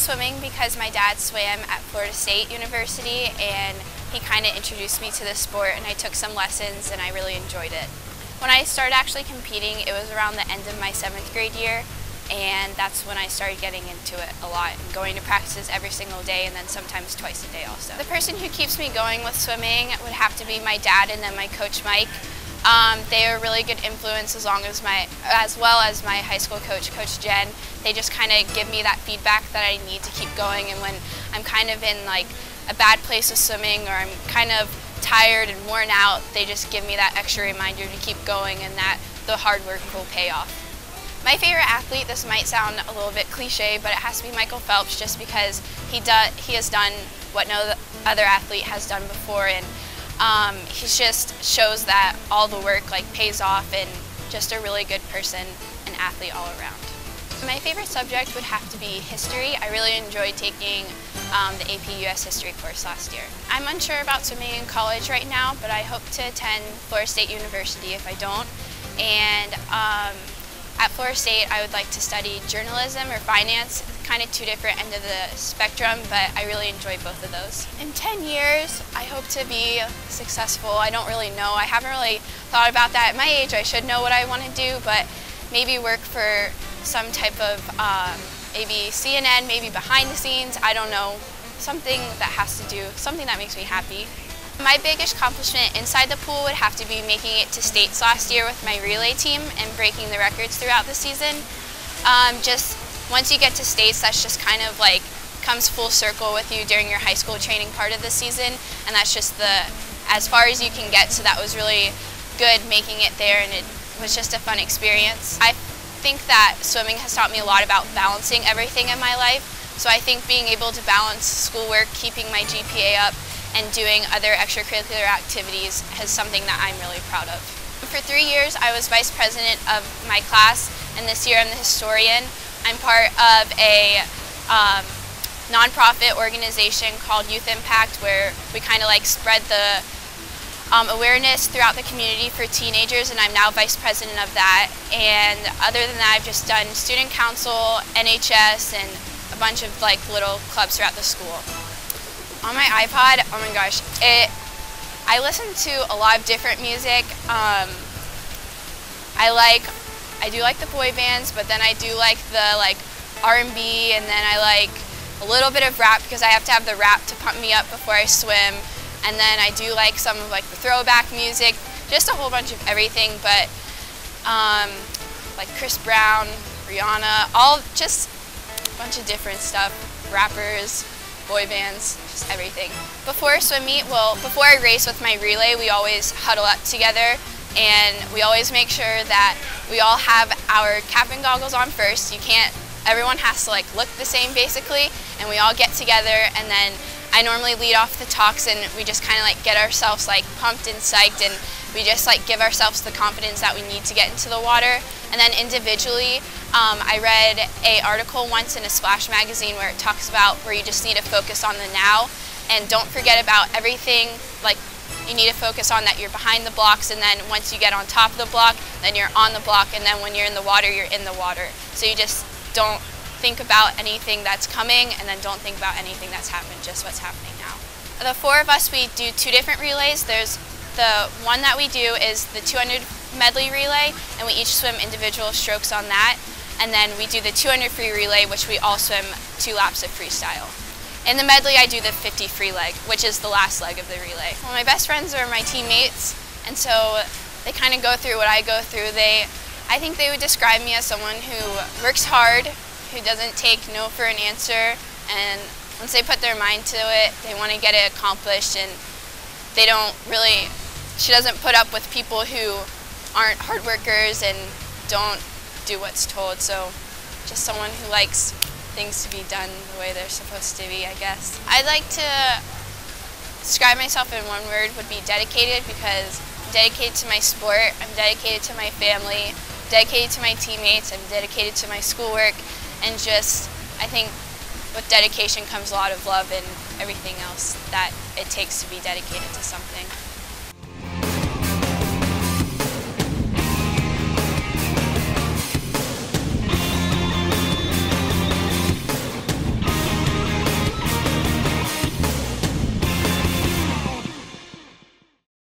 swimming because my dad swam at Florida State University, and he kind of introduced me to the sport, and I took some lessons and I really enjoyed it. When I started actually competing, it was around the end of my 7th grade year, and that's when I started getting into it a lot and going to practices every single day, and then sometimes twice a day also. The person who keeps me going with swimming would have to be my dad and then my coach Mike. They are a really good influence as well as my high school coach, Coach Jen. They just kind of give me that feedback that I need to keep going, and when I'm kind of in like a bad place with swimming, or I'm kind of tired and worn out, they just give me that extra reminder to keep going and that the hard work will pay off. My favorite athlete, this might sound a little bit cliche, but it has to be Michael Phelps, just because he has done what no other athlete has done before, and he just shows that all the work pays off, and just a really good person and athlete all around. My favorite subject would have to be history. I really enjoyed taking the AP US History course last year. I'm unsure about swimming in college right now, but I hope to attend Florida State University if I don't. And at Florida State, I would like to study journalism or finance, kind of two different ends of the spectrum, but I really enjoy both of those. In 10 years, I hope to be successful. I don't really know. I haven't really thought about that. At my age, I should know what I want to do, but maybe work for some type of maybe CNN, maybe behind the scenes, I don't know. Something that makes me happy. My biggest accomplishment inside the pool would have to be making it to states last year with my relay team and breaking the records throughout the season. Just once you get to states, that's just kind of comes full circle with you during your high school training part of the season, and that's just as far as you can get, so that was really good making it there, and it was just a fun experience. I think that swimming has taught me a lot about balancing everything in my life, so I think being able to balance schoolwork, keeping my GPA up, and doing other extracurricular activities is something that I'm really proud of. For 3 years, I was vice president of my class, and this year I'm the historian. I'm part of a nonprofit organization called Youth Impact, where we kind of spread the awareness throughout the community for teenagers, and I'm now vice president of that. And other than that, I've just done student council, NHS, and a bunch of little clubs throughout the school. On my iPod, oh my gosh, I listen to a lot of different music. I do like the boy bands, but then I do like the R&B, and then I like a little bit of rap because I have to have the rap to pump me up before I swim. And then I do like some of the throwback music, just a whole bunch of everything, but Chris Brown, Rihanna, all just a bunch of different stuff, rappers, boy bands, just everything. Before a swim meet, before I race with my relay, we always huddle up together, and we always make sure that we all have our cap and goggles on first. Everyone has to look the same basically, and we all get together, and then I normally lead off the talks, and we just kind of get ourselves pumped and psyched, and we just give ourselves the confidence that we need to get into the water. And then individually, I read an article once in a Splash magazine where it talks about where you just need to focus on the now, and don't forget about everything. You need to focus on that you're behind the blocks, and then once you get on top of the block, then you're on the block, and then when you're in the water, you're in the water. So you just don't think about anything that's coming, and then don't think about anything that's happened, just what's happening now. The 4 of us, we do 2 different relays. There's the one that we do is the 200 medley relay, and we each swim individual strokes on that. And then we do the 200 free relay, which we all swim 2 laps of freestyle. In the medley, I do the 50 free leg, which is the last leg of the relay. Well, my best friends are my teammates, and so they kind of go through what I go through. I think they would describe me as someone who works hard, who doesn't take no for an answer, and once they put their mind to it, they want to get it accomplished, and she doesn't put up with people who aren't hard workers and don't do what's told, so just someone who likes things to be done the way they're supposed to be, I guess. I'd like to describe myself in one word would be dedicated, because I'm dedicated to my sport, I'm dedicated to my family, dedicated to my teammates, I'm dedicated to my schoolwork, and I think with dedication comes a lot of love and everything else that it takes to be dedicated to something.